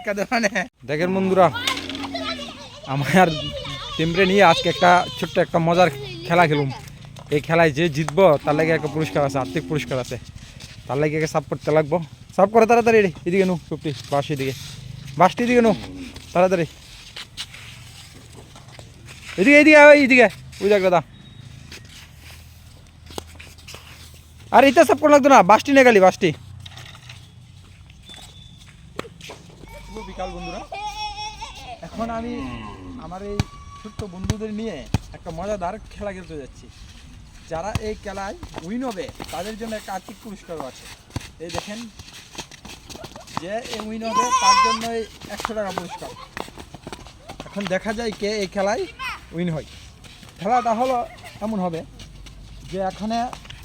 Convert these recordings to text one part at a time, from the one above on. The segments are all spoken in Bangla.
ধাক্কা দেওয়া দেখেন বন্ধুরা, আমার টিমরে নিয়ে আজকে একটা ছোট্ট একটা মজার খেলা খেলুম। এই খেলায় যে জিতবো তার লাগে একটা পুরস্কার আছে, আর্থিক পুরস্কার আছে। তার লাগে সাপ করতে লাগবো। সাপ করে তাড়াতাড়ি, এদিকে নু সুপ্তি, বাস এদিকে, বাসটি এদিকে নু তাড়াতাড়ি, এদিকে এদিকে এইদিকে ওই দেখ দাদা। আর এটা সাপ করে লাগতো না, বাসটি নিয়ে গেলি, বাসটি। বিকাল বন্ধুরা, এখন আমি আমার এই ছোট্ট বন্ধুদের নিয়ে একটা মজাদার খেলা খেলতে যাচ্ছি। যারা এই খেলায় উইন হবে তাদের জন্য একটা আর্থিক পুরস্কারও আছে। এই দেখেন, যে এই উইন হবে তার জন্য 100 টাকা পুরস্কার। এখন দেখা যায় কে এই খেলায় উইন হয়। খেলাটা হলো এমন হবে যে এখানে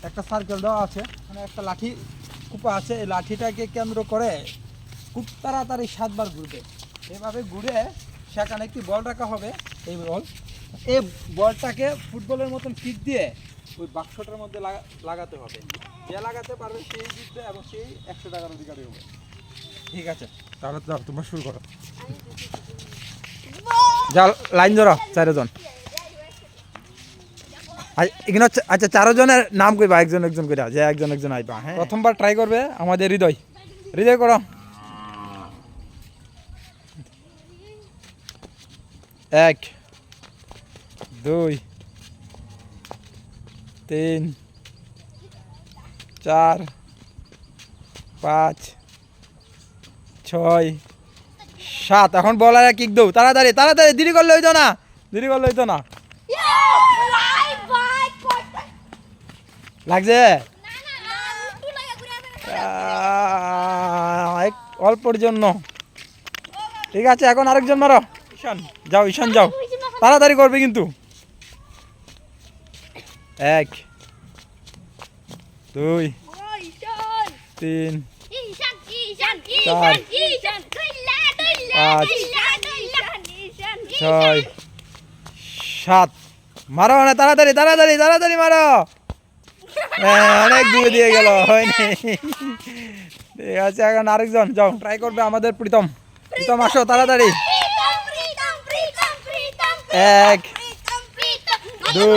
একটা সার্কেল দেওয়া আছে, এখানে একটা লাঠি কুপা আছে। এই লাঠিটাকে কেন্দ্র করে খুব তাড়াতাড়ি 7 বার ঘুরবে। এভাবে ঘুরে সেখানে একটি বল রাখা হবে। এই বলটাকে ফুটবলের মতন কিক দিয়ে ওই বাক্সটার মধ্যে লাগাতে হবে। যে লাগাতে পারবে সেই জিতবে এবং সেই 100 টাকার অধিকারী হবে। ঠিক আছে, তাহলে তোমরা শুরু করো। যা, লাইন ধরো 4 জন। এখানে আচ্ছা 4 জনের নাম কইবা, একজন একজন করে, যে একজন একজন আইবা। হ্যাঁ, প্রথমবার ট্রাই করবে আমাদের হৃদয়। হৃদয় করো। 1 2 3 4 5 6 7। এখন বলার কিক দাও, তাড়াতাড়ি তাড়াতাড়ি, দেরি করলে হইতো না, দেরি করলে হইতো না। লাগছে অল্পর জন্য। ঠিক আছে, এখন আরেকজন মারো। ঈশান যাও, ঈশান যাও, তাড়াতাড়ি করবে কিন্তু। 1 2 3 4 5 6 7। মারো না, তাড়াতাড়ি তাড়াতাড়ি তাড়াতাড়ি মারো। অনেক দূরে দিয়ে গেল, হয়নি। ঠিক আছে, এখন আরেকজন যাও, ট্রাই করবে আমাদের প্রীতম। প্রীতম আসো তাড়াতাড়ি। 1 2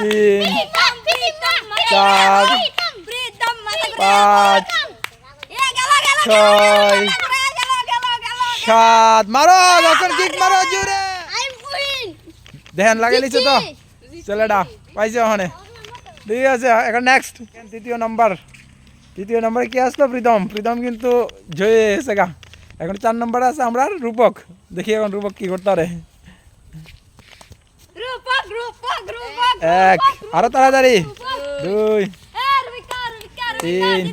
3 4 5 6 7। মারো, যখন কিক মারো জোরে। দেখেন লাগাই লিছো তো ছেলেটা, পাইছে ওখানে। ঠিক আছে, এখন নেক্সট তৃতীয় নম্বরে কি আসলো? প্রীতম। প্রীতম কিন্তু জয়ে এসে গা। এখন 4 নম্বরে আছে আমরা রূপক। দেখি এখন রূপক কি করতে পারে। 1, আরো তাড়াতাড়ি। 2 3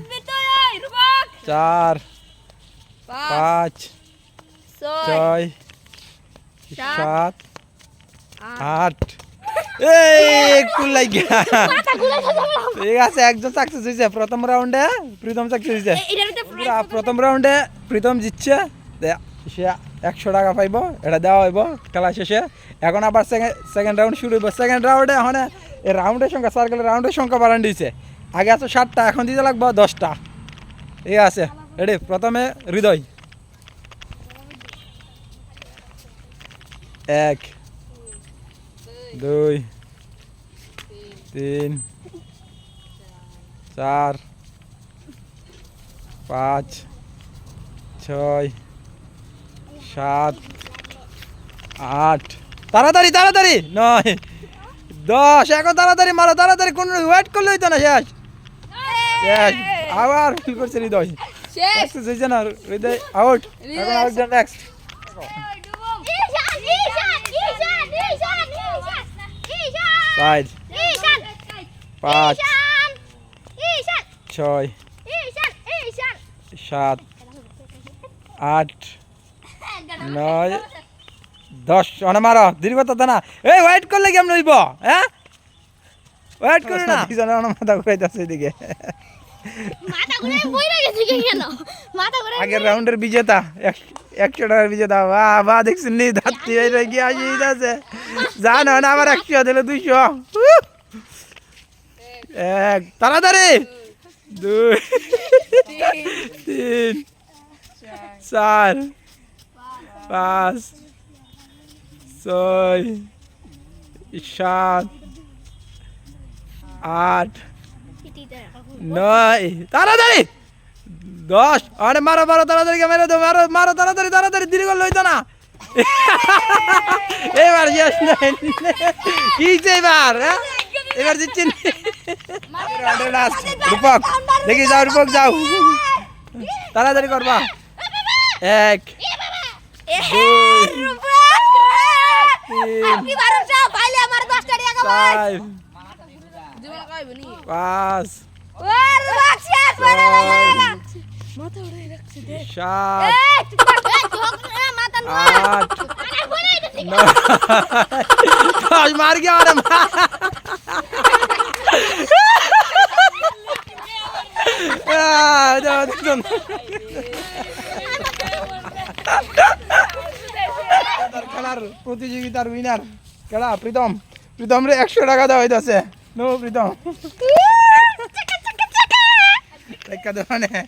4 5 6 7 8। একটু লাগিয়া। ঠিক আছে, একজন সাকসেস হয়েছে প্রথম রাউন্ডে। প্রীতম সাকসেস হয়েছে। প্রথম রাউন্ডে প্রীতম জিতছে, সে 100 টাকা পাইব। এটা দেওয়া হইব খেলা শেষে। এখন আবার সেকেন্ড রাউন্ড শুরু হইব। সেকেন্ড রাউন্ডে এখন এই রাউন্ডের সংখ্যা, সার্কেলের রাউন্ডের সংখ্যা বাড়ান দিয়েছে। আগে আছে 7টা, এখন দিতে লাগবে 10টা। ঠিক আছে, রেডি? প্রথমে হৃদয়। 1 2 3 4 5 6 7 8। তাড়াতাড়ি তাড়াতাড়ি। 9 10। এখন তাড়াতাড়ি মারো, তাড়াতাড়ি, কোন ওয়েট করলে হইতো না। শেষ শেষ। আবার ফিল করছে হৃদয়, সাকসেস হয়েছে না হৃদয়, আউট। এখন আরেকজন নেক্সট। 5 5 6 7 8 9 10। অনে মারো, দীর্ঘতা না। এই ওয়েট করলে কেমন হইব? হ্যাঁ, ওয়েট করো না। মাথা ঘুরাইতেছে এদিকে। আগের রাউন্ডের বিজেতা, 100 টাকার বিজেতা। বাহ বাহ, দেখছেন নি ধাত্রী কি আসে। জানো না, আবার 100 দিলে 200। 1 তাড়াতাড়ি। 2 3 4 5 6 7 8 9 তাড়াতাড়ি 10 আরে মারো মারো তাড়াতাড়ি মেরে দাও মারো মারো তাড়াতাড়ি তাড়াতাড়ি দেরি করলে হইতো না এবার শেষ নাই কি এবার এবার দিচ্ছেন রূপক দেখি যাও রূপক যাও তাড়াতাড়ি করবা 1 2 5 मार गया और খেলার প্রতিযোগিতার উইনার খেলা প্রীতম প্রীতম রে 100 টাকা দেওয়া হইতাছে নো প্রীতম টাকা দেওয়া